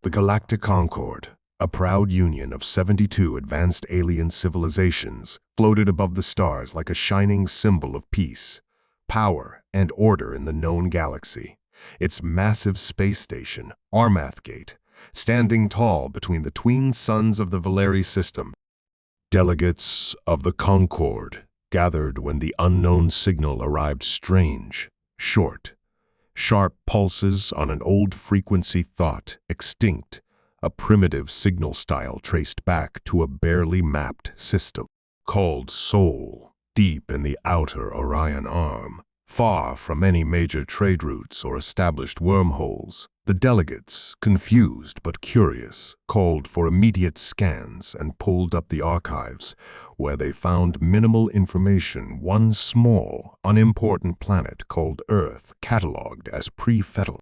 The Galactic Concord, a proud union of 72 advanced alien civilizations, floated above the stars like a shining symbol of peace, power, and order in the known galaxy. Its massive space station, Armath Gate, standing tall between the twin suns of the Valeri system. Delegates of the Concord gathered when the unknown signal arrived. Strange, short, sharp pulses on an old frequency thought extinct, a primitive signal style traced back to a barely mapped system. Called Sol, deep in the outer Orion Arm, far from any major trade routes or established wormholes. The delegates, confused but curious, called for immediate scans and pulled up the archives, where they found minimal information. One small, unimportant planet called Earth, catalogued as pre-fetid.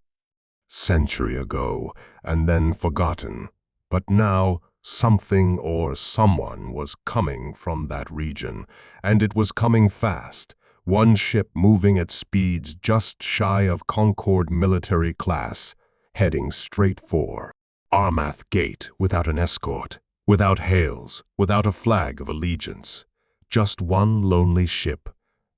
Century ago, and then forgotten. But now, something or someone was coming from that region, and it was coming fast. One ship moving at speeds just shy of Concord military class, heading straight for Armath Gate without an escort, without hails, without a flag of allegiance. Just one lonely ship,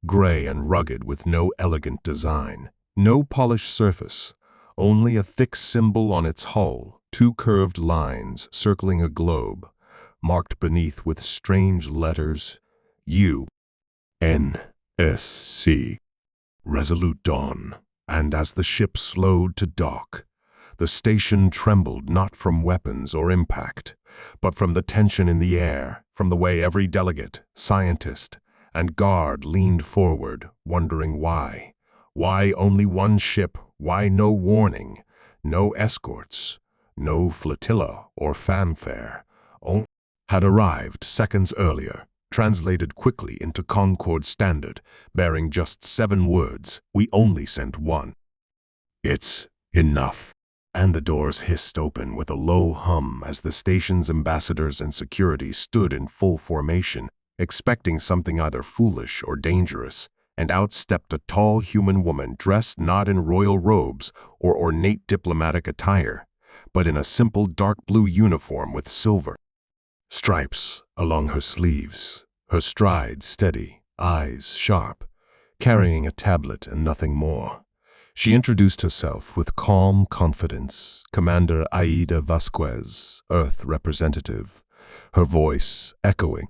gray and rugged with no elegant design, no polished surface, only a thick symbol on its hull, two curved lines circling a globe, marked beneath with strange letters, UNSC. Resolute Dawn. And as the ship slowed to dock, the station trembled not from weapons or impact, but from the tension in the air, from the way every delegate, scientist, and guard leaned forward, wondering why. Why only one ship? Why no warning? No escorts? No flotilla or fanfare? All had arrived seconds earlier, translated quickly into Concord Standard, bearing just 7 words. We only sent one. It's enough. And the doors hissed open with a low hum as the station's ambassadors and security stood in full formation, expecting something either foolish or dangerous, and out stepped a tall human woman dressed not in royal robes or ornate diplomatic attire, but in a simple dark blue uniform with silver stripes along her sleeves, her stride steady, eyes sharp, carrying a tablet and nothing more. She introduced herself with calm confidence, Commander Aida Vasquez, Earth representative, her voice echoing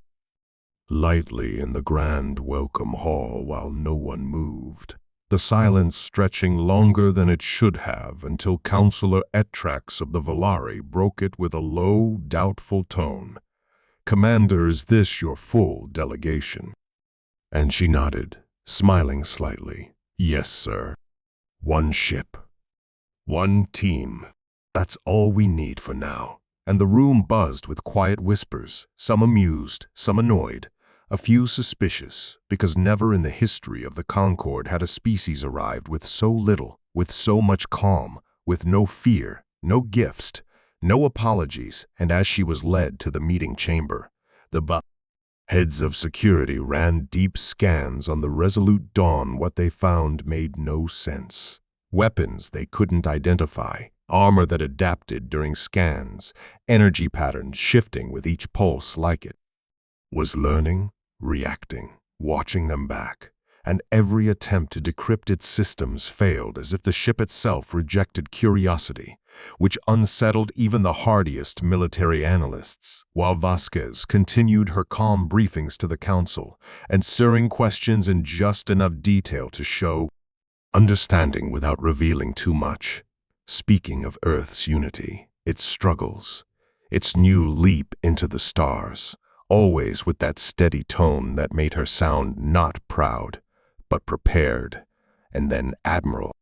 lightly in the grand welcome hall while no one moved, the silence stretching longer than it should have until Counselor Etrax of the Valari broke it with a low, doubtful tone. "Commander, is this your full delegation?" And she nodded, smiling slightly. "Yes, sir. One ship. One team. That's all we need for now." And the room buzzed with quiet whispers, some amused, some annoyed, a few suspicious, because never in the history of the Concord had a species arrived with so little, with so much calm, with no fear, no gifts, no apologies. And as she was led to the meeting chamber, the heads of security ran deep scans on the Resolute Dawn. What they found made no sense. Weapons they couldn't identify, armor that adapted during scans, energy patterns shifting with each pulse like it was learning, reacting, watching them back. And every attempt to decrypt its systems failed, as if the ship itself rejected curiosity, which unsettled even the hardiest military analysts, while Vasquez continued her calm briefings to the council, answering questions in just enough detail to show understanding without revealing too much, speaking of Earth's unity, its struggles, its new leap into the stars, always with that steady tone that made her sound not proud, but prepared. And then Admiral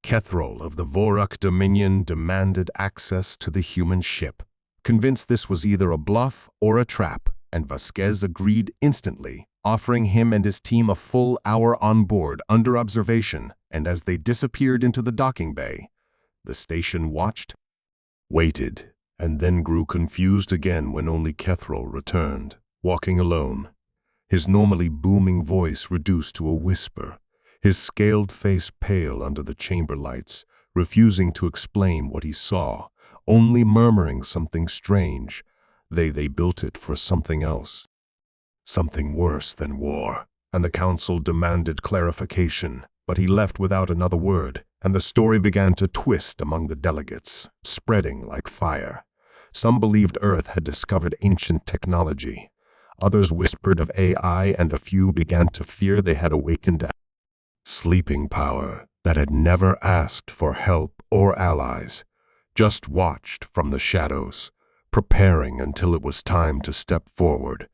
Kethrol of the Vorak Dominion demanded access to the human ship, convinced this was either a bluff or a trap, and Vasquez agreed instantly, offering him and his team a full hour on board under observation. And as they disappeared into the docking bay, the station watched, waited, and then grew confused again when only Kethrol returned, walking alone, his normally booming voice reduced to a whisper, his scaled face pale under the chamber lights, refusing to explain what he saw, only murmuring something strange. They built it for something else. Something worse than war, and the council demanded clarification, but he left without another word, and the story began to twist among the delegates, spreading like fire. Some believed Earth had discovered ancient technology. Others whispered of AI, and a few began to fear they had awakened a sleeping power that had never asked for help or allies, just watched from the shadows, preparing until it was time to step forward.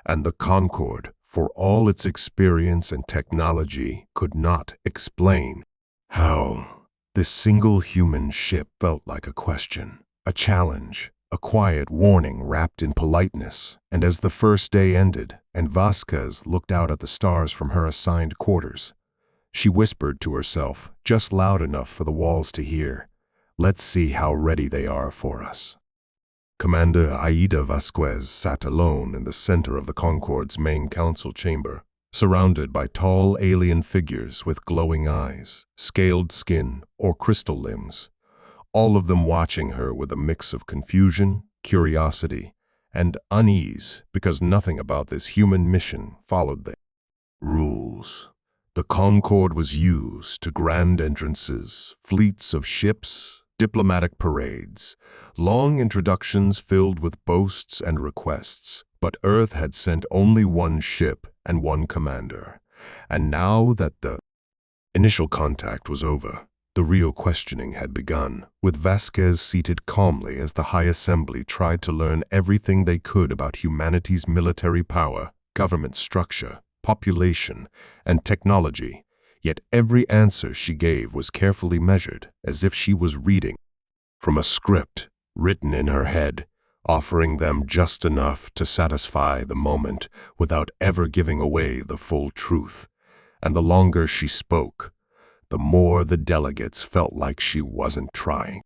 And the Concorde, for all its experience and technology, could not explain how this single human ship felt like a question, a challenge, a quiet warning wrapped in politeness. And as the first day ended, and Vasquez looked out at the stars from her assigned quarters, she whispered to herself, just loud enough for the walls to hear, "Let's see how ready they are for us." Commander Aida Vasquez sat alone in the center of the Concorde's main council chamber, surrounded by tall alien figures with glowing eyes, scaled skin, or crystal limbs, all of them watching her with a mix of confusion, curiosity, and unease because nothing about this human mission followed the rules. The Concorde was used to grand entrances, fleets of ships, diplomatic parades, long introductions filled with boasts and requests. But Earth had sent only one ship and one commander. And now that the initial contact was over, the real questioning had begun, with Vasquez seated calmly as the High Assembly tried to learn everything they could about humanity's military power, government structure, population, and technology. Yet every answer she gave was carefully measured, as if she was reading from a script written in her head, offering them just enough to satisfy the moment without ever giving away the full truth. And the longer she spoke, the more the delegates felt like she wasn't trying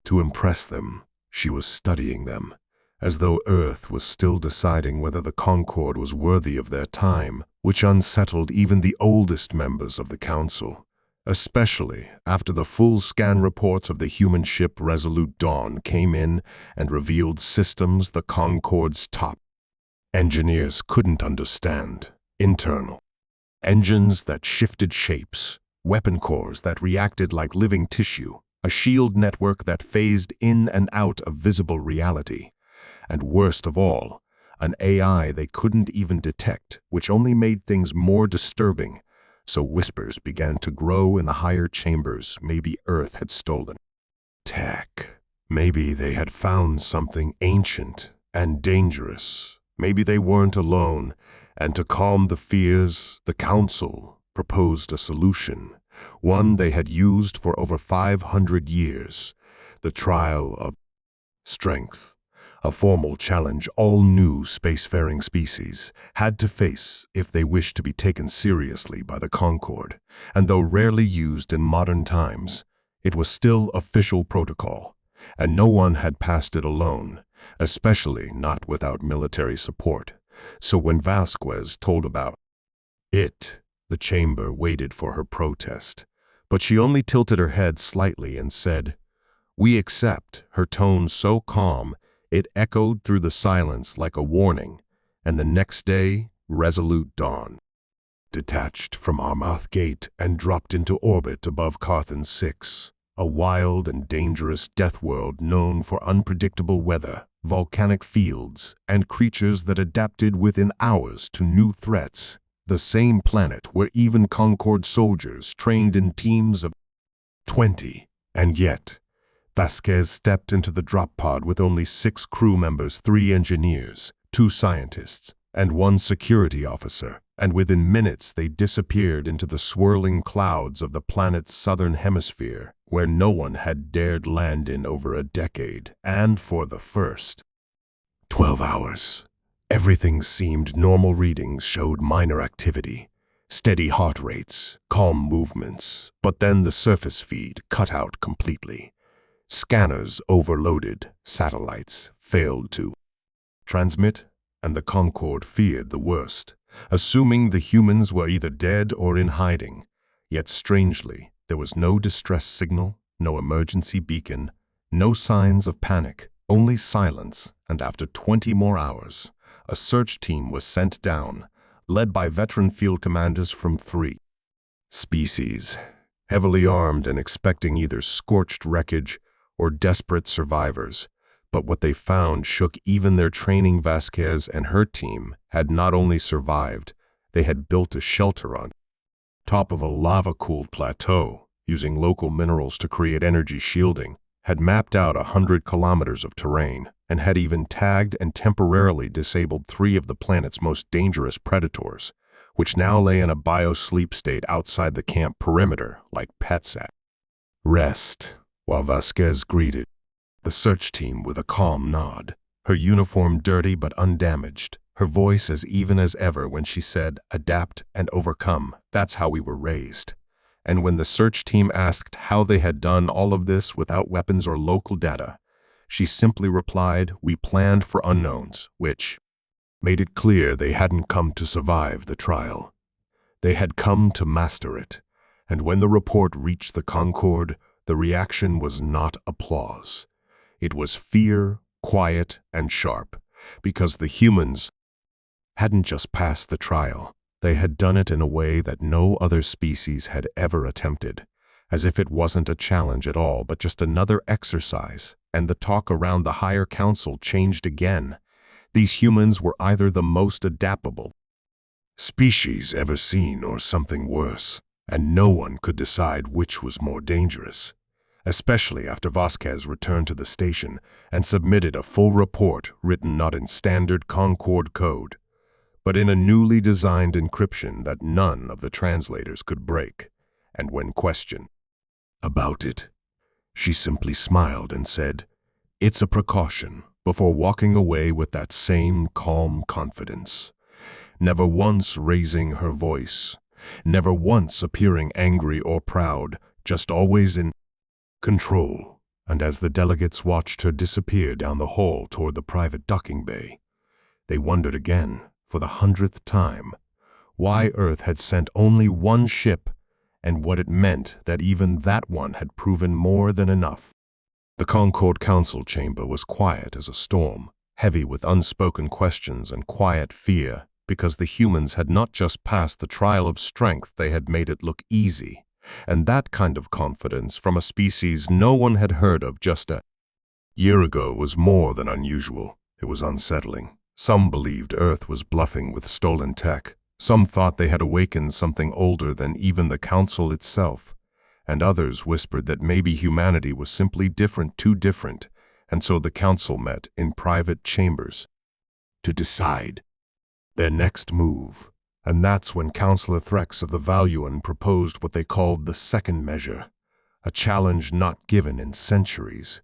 to impress them. She was studying them, as though Earth was still deciding whether the Concorde was worthy of their time, which unsettled even the oldest members of the Council, especially after the full scan reports of the human ship Resolute Dawn came in and revealed systems the Concorde's top engineers couldn't understand. Internal engines that shifted shapes, weapon cores that reacted like living tissue, a shield network that phased in and out of visible reality. And worst of all, an AI they couldn't even detect, which only made things more disturbing. So whispers began to grow in the higher chambers. Maybe Earth had stolen tech. Maybe they had found something ancient and dangerous. Maybe they weren't alone. And to calm the fears, the Council proposed a solution, one they had used for over 500 years, the trial of strength. A formal challenge all new spacefaring species had to face if they wished to be taken seriously by the Concorde. And though rarely used in modern times, it was still official protocol, and no one had passed it alone, especially not without military support. So when Vasquez told about it, the chamber waited for her protest. But she only tilted her head slightly and said, "We accept," her tone so calm it echoed through the silence like a warning. And the next day, Resolute Dawn detached from Armath Gate and dropped into orbit above Carthan 6, a wild and dangerous death world known for unpredictable weather, volcanic fields, and creatures that adapted within hours to new threats. The same planet where even Concorde soldiers trained in teams of 20. And yet, Vasquez stepped into the drop pod with only 6 crew members, 3 engineers, 2 scientists, and 1 security officer, and within minutes they disappeared into the swirling clouds of the planet's southern hemisphere, where no one had dared land in over a decade. And for the first 12 hours, everything seemed normal. Readings showed minor activity, steady heart rates, calm movements, but then the surface feed cut out completely. Scanners overloaded, satellites failed to transmit, and the Concorde feared the worst, assuming the humans were either dead or in hiding. Yet strangely, there was no distress signal, no emergency beacon, No signs of panic, only silence, and after 20 more hours, a search team was sent down, led by veteran field commanders from 3 species, heavily armed and expecting either scorched wreckage or desperate survivors. But what they found shook even their training. Vasquez and her team had not only survived, they had built a shelter on top of a lava-cooled plateau, using local minerals to create energy shielding, had mapped out 100 kilometers of terrain, and had even tagged and temporarily disabled 3 of the planet's most dangerous predators, which now lay in a bio-sleep state outside the camp perimeter like pets at rest, while Vasquez greeted the search team with a calm nod, her uniform dirty but undamaged, her voice as even as ever when she said, "Adapt and overcome, that's how we were raised." And when the search team asked how they had done all of this without weapons or local data, she simply replied, "We planned for unknowns," which made it clear they hadn't come to survive the trial. They had come to master it. And when the report reached the Concorde, the reaction was not applause. It was fear, quiet and sharp, because the humans hadn't just passed the trial. They had done it in a way that no other species had ever attempted, as if it wasn't a challenge at all, but just another exercise. And the talk around the higher council changed again. These humans were either the most adaptable species ever seen or something worse, and no one could decide which was more dangerous. Especially after Vasquez returned to the station and submitted a full report written not in standard Concorde code, but in a newly designed encryption that none of the translators could break. And when questioned about it, she simply smiled and said, "It's a precaution," before walking away with that same calm confidence, never once raising her voice, never once appearing angry or proud, just always in control. And as the delegates watched her disappear down the hall toward the private docking bay, they wondered again, for the 100th time, why Earth had sent only one ship and what it meant that even that one had proven more than enough. The Concorde Council chamber was quiet as a storm, heavy with unspoken questions and quiet fear, because the humans had not just passed the trial of strength, they had made it look easy. And that kind of confidence from a species no one had heard of just a year ago was more than unusual. It was unsettling. Some believed Earth was bluffing with stolen tech. Some thought they had awakened something older than even the Council itself. And others whispered that maybe humanity was simply different, too different. And so the Council met in private chambers to decide their next move. And that's when Councillor Threx of the Valuan proposed what they called the second measure, a challenge not given in centuries,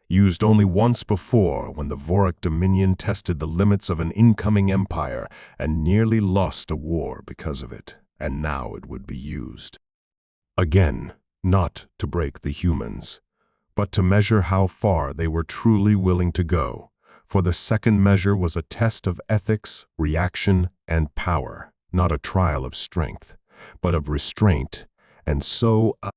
used only once before when the Voric Dominion tested the limits of an incoming empire and nearly lost a war because of it, and now it would be used again, not to break the humans, but to measure how far they were truly willing to go, for the second measure was a test of ethics, reaction, and power. Not a trial of strength, but of restraint, and so a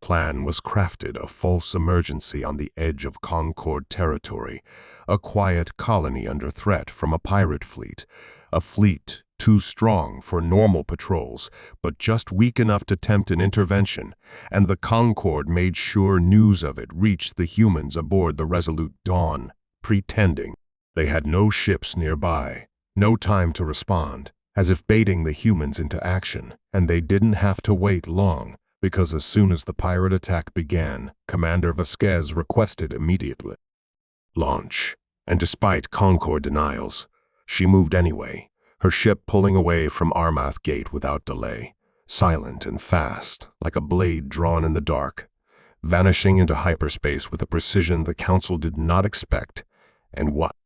plan was crafted, a false emergency on the edge of Concorde territory, a quiet colony under threat from a pirate fleet, a fleet too strong for normal patrols, but just weak enough to tempt an intervention, and the Concorde made sure news of it reached the humans aboard the Resolute Dawn, pretending they had no ships nearby, no time to respond, as if baiting the humans into action. And they didn't have to wait long, because as soon as the pirate attack began, Commander Vasquez requested immediate launch. And despite Concorde denials, she moved anyway, her ship pulling away from Armath Gate without delay, silent and fast, like a blade drawn in the dark, vanishing into hyperspace with a precision the Council did not expect. And what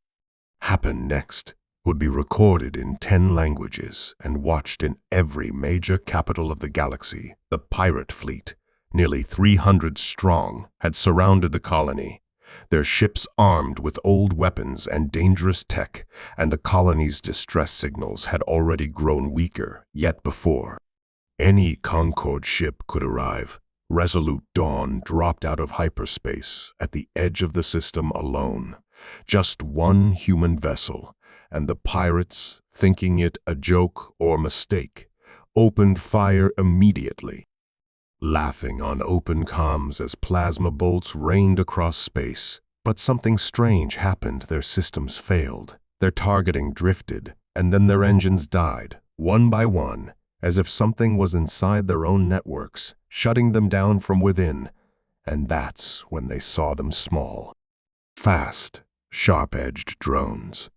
happened next would be recorded in 10 languages and watched in every major capital of the galaxy. The pirate fleet, nearly 300 strong, had surrounded the colony, their ships armed with old weapons and dangerous tech, and the colony's distress signals had already grown weaker. Yet before any Concorde ship could arrive, Resolute Dawn dropped out of hyperspace at the edge of the system alone. Just one human vessel, and the pirates, thinking it a joke or mistake, opened fire immediately, laughing on open comms as plasma bolts rained across space. But something strange happened. Their systems failed, their targeting drifted, and then their engines died, one by one, as if something was inside their own networks, shutting them down from within. And that's when they saw them small. Fast, sharp-edged drones,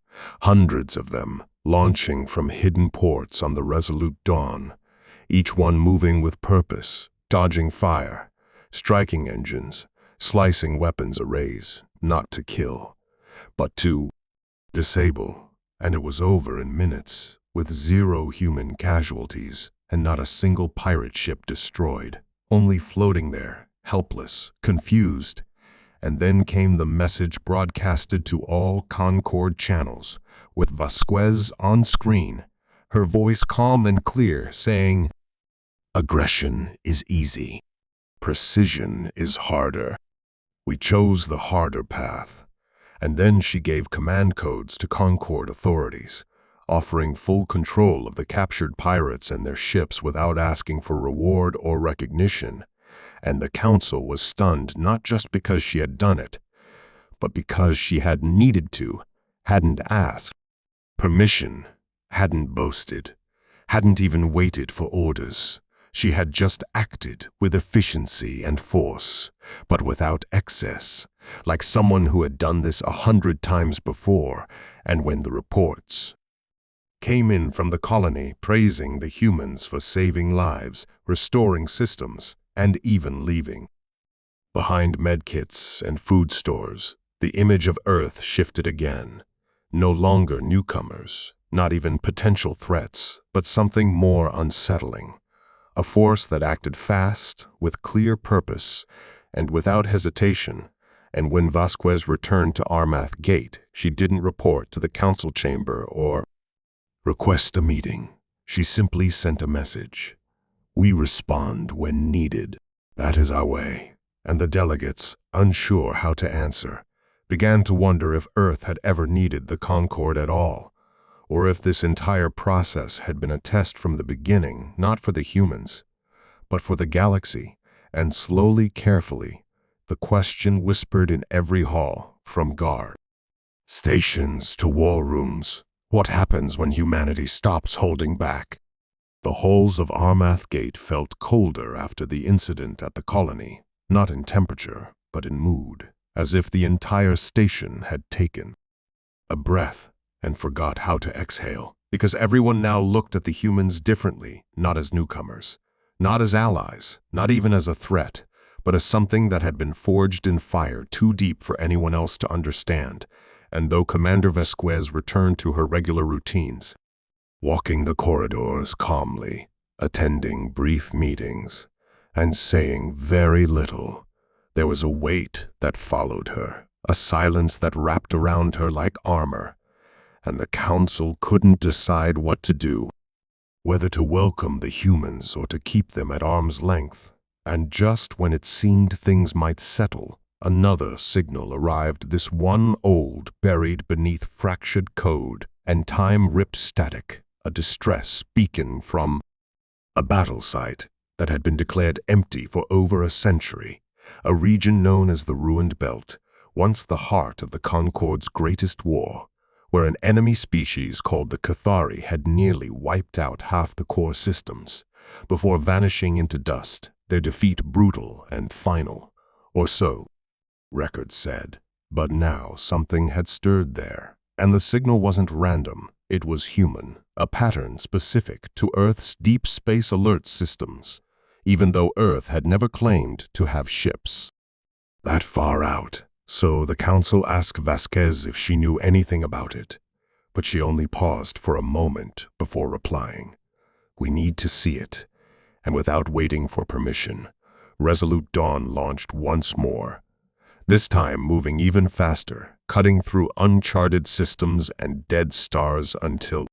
hundreds of them, launching from hidden ports on the Resolute Dawn, each one moving with purpose, dodging fire, striking engines, slicing weapons arrays, not to kill, but to disable. And it was over in minutes, with 0 human casualties and not a single pirate ship destroyed, only floating there, helpless, confused. And then came the message broadcasted to all Concord channels, with Vasquez on screen, her voice calm and clear, saying, "Aggression is easy. Precision is harder. We chose the harder path." And then she gave command codes to Concord authorities, offering full control of the captured pirates and their ships without asking for reward or recognition. And the council was stunned, not just because she had done it, but because she had needed to, hadn't asked permission, hadn't boasted, hadn't even waited for orders. She had just acted with efficiency and force, but without excess, like someone who had done this 100 times before. And when the reports came in from the colony praising the humans for saving lives, restoring systems, and even leaving behind medkits and food stores, the image of Earth shifted again. No longer newcomers, not even potential threats, but something more unsettling. A force that acted fast, with clear purpose, and without hesitation. And when Vasquez returned to Armath Gate, she didn't report to the council chamber or request a meeting. She simply sent a message. "We respond when needed. That is our way." And the delegates, unsure how to answer, began to wonder if Earth had ever needed the Concord at all, or if this entire process had been a test from the beginning, not for the humans, but for the galaxy. And slowly, carefully, the question whispered in every hall, from guard stations to war rooms: what happens when humanity stops holding back? The halls of Armath Gate felt colder after the incident at the colony, not in temperature, but in mood, as if the entire station had taken a breath and forgot how to exhale, because everyone now looked at the humans differently, not as newcomers, not as allies, not even as a threat, but as something that had been forged in fire too deep for anyone else to understand. And though Commander Vasquez returned to her regular routines, walking the corridors calmly, attending brief meetings, and saying very little, there was a weight that followed her, a silence that wrapped around her like armor, and the council couldn't decide what to do, whether to welcome the humans or to keep them at arm's length. And just when it seemed things might settle, another signal arrived, this one old, buried beneath fractured code and time-ripped static, a distress beacon from a battle site that had been declared empty for over a century, a region known as the Ruined Belt, once the heart of the Concord's greatest war, where an enemy species called the Cathari had nearly wiped out half the core systems, before vanishing into dust, their defeat brutal and final, or so records said. But now something had stirred there, and the signal wasn't random, it was human, a pattern specific to Earth's deep space alert systems, even though Earth had never claimed to have ships that far out. So the council asked Vasquez if she knew anything about it, but she only paused for a moment before replying, "We need to see it." And without waiting for permission, Resolute Dawn launched once more, this time moving even faster, cutting through uncharted systems and dead stars until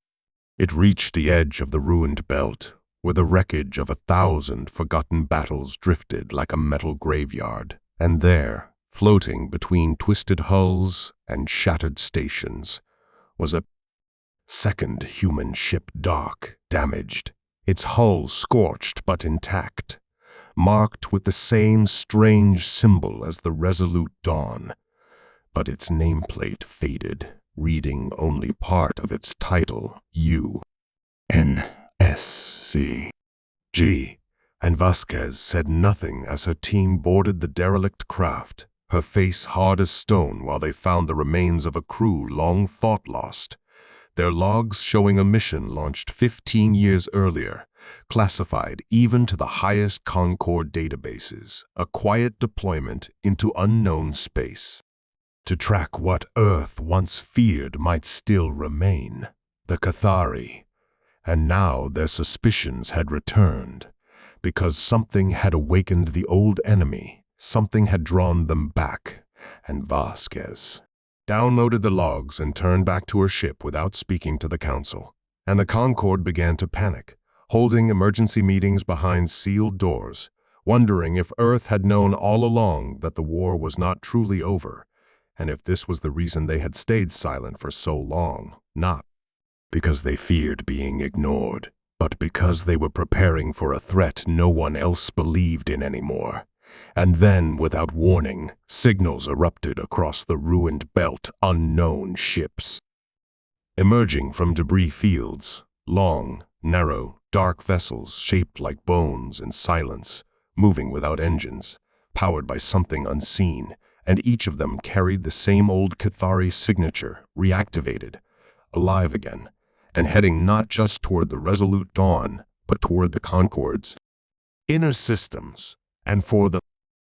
it reached the edge of the Ruined Belt, where the wreckage of 1,000 forgotten battles drifted like a metal graveyard. And there, floating between twisted hulls and shattered stations, was a second human ship, dark, damaged, its hull scorched but intact, marked with the same strange symbol as the Resolute Dawn, but its nameplate faded, reading only part of its title, UNSC. And Vasquez said nothing as her team boarded the derelict craft, her face hard as stone while they found the remains of a crew long thought lost, their logs showing a mission launched 15 years earlier, classified even to the highest Concord databases, a quiet deployment into unknown space. To track what Earth once feared might still remain, the Cathari. And now their suspicions had returned, because something had awakened the old enemy, something had drawn them back, and Vasquez downloaded the logs and turned back to her ship without speaking to the council. And the Concord began to panic, holding emergency meetings behind sealed doors, wondering if Earth had known all along that the war was not truly over, and if this was the reason they had stayed silent for so long, not because they feared being ignored, but because they were preparing for a threat no one else believed in anymore. And then, without warning, signals erupted across the ruined belt, unknown ships. Emerging from debris fields, long, narrow, dark vessels shaped like bones in silence, moving without engines, powered by something unseen, and each of them carried the same old Cathari signature, reactivated, alive again, and heading not just toward the Resolute Dawn, but toward the Concord's inner systems. And for the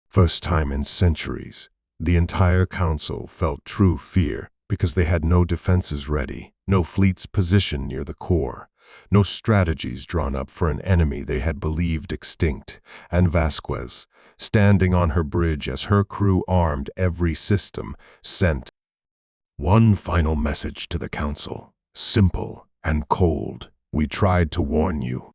first time in centuries, the entire council felt true fear, because they had no defenses ready, no fleets positioned near the core, no strategies drawn up for an enemy they had believed extinct. And Vasquez, standing on her bridge as her crew armed every system, sent one final message to the council, simple and cold: "We tried to warn you.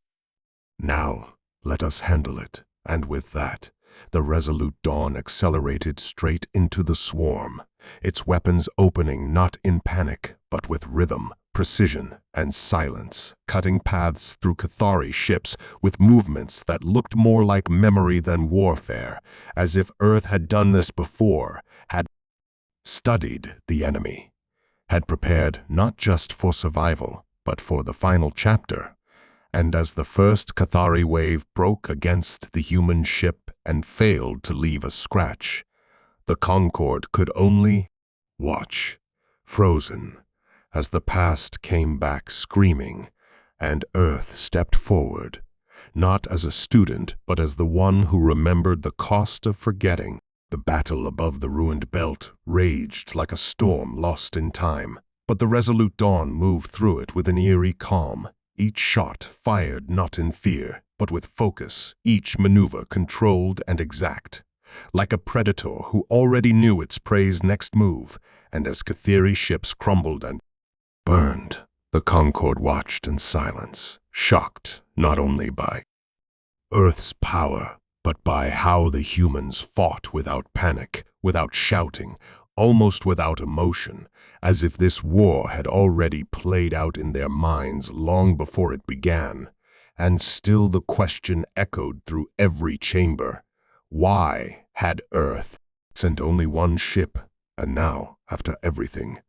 Now, let us handle it." And with that, the Resolute Dawn accelerated straight into the swarm, its weapons opening not in panic, but with rhythm, precision, and silence, cutting paths through Cathari ships with movements that looked more like memory than warfare, as if Earth had done this before, had studied the enemy, had prepared not just for survival, but for the final chapter. And as the first Cathari wave broke against the human ship and failed to leave a scratch, the Concord could only watch, frozen, as the past came back screaming, and Earth stepped forward, not as a student, but as the one who remembered the cost of forgetting. The battle above the ruined belt raged like a storm lost in time, but the Resolute Dawn moved through it with an eerie calm, each shot fired not in fear, but with focus, each maneuver controlled and exact, like a predator who already knew its prey's next move. And as Cathari ships crumbled and burned, the Concord watched in silence, shocked not only by Earth's power, but by how the humans fought without panic, without shouting, almost without emotion, as if this war had already played out in their minds long before it began. And still the question echoed through every chamber: why had Earth sent only one ship? And now, after everything,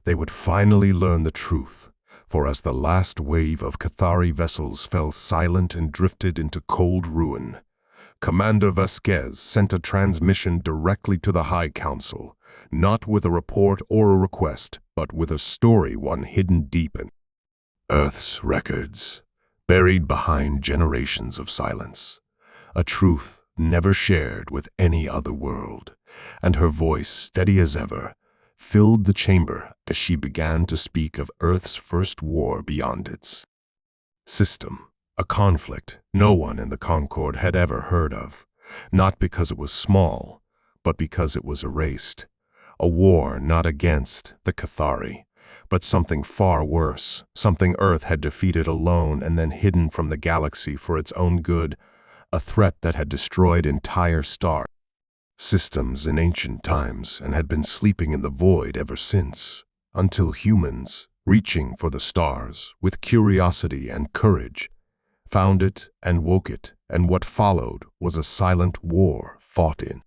they would finally learn the truth. For as the last wave of Cathari vessels fell silent and drifted into cold ruin, Commander Vasquez sent a transmission directly to the High Council, not with a report or a request, but with a story one hidden deep in Earth's records, buried behind generations of silence, a truth never shared with any other world. And her voice, steady as ever, filled the chamber as she began to speak of Earth's first war beyond its system. A conflict no one in the Concord had ever heard of, not because it was small, but because it was erased. A war not against the Cathari, But something far worse, something Earth had defeated alone and then hidden from the galaxy for its own good, a threat that had destroyed entire star systems in ancient times and had been sleeping in the void ever since, until humans, reaching for the stars with curiosity and courage, found it and woke it, and what followed was a silent war fought in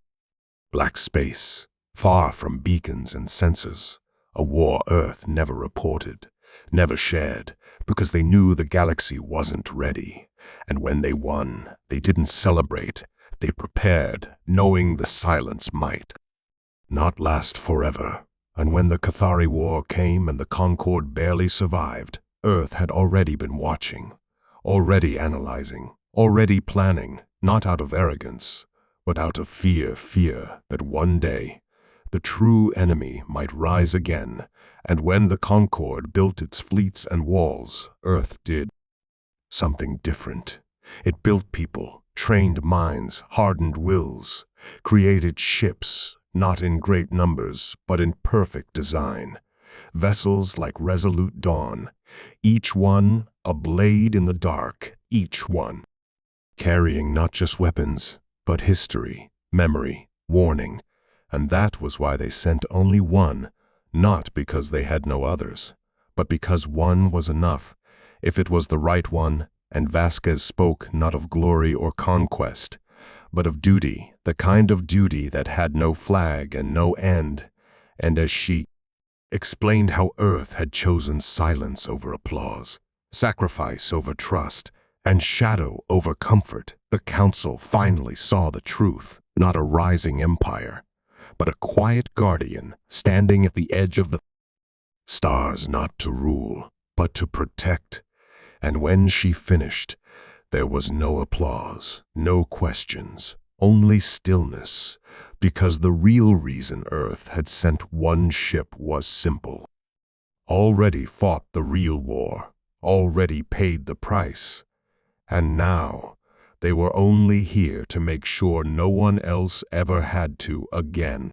black space, far from beacons and sensors, a war Earth never reported, never shared, because they knew the galaxy wasn't ready. And when they won, they didn't celebrate, they prepared, knowing the silence might not last forever. And when the Cathari War came and the Concord barely survived, Earth had already been watching, already analyzing, already planning, not out of arrogance, but out of fear that one day the true enemy might rise again. And when the Concord built its fleets and walls, Earth did something different. It built people, trained minds, hardened wills, created ships, not in great numbers, but in perfect design. Vessels like Resolute Dawn, each one a blade in the dark, each one carrying not just weapons, but history, memory, warning. And that was why they sent only one, not because they had no others, but because one was enough, if it was the right one. And Vasquez spoke not of glory or conquest, but of duty, the kind of duty that had no flag and no end. And as she explained how Earth had chosen silence over applause, sacrifice over trust, and shadow over comfort, the council finally saw the truth, not a rising empire, but a quiet guardian standing at the edge of the stars, not to rule, but to protect. And when she finished, there was no applause, no questions, only stillness, because the real reason Earth had sent one ship was simple. Already fought the real war, already paid the price, and now they were only here to make sure no one else ever had to again.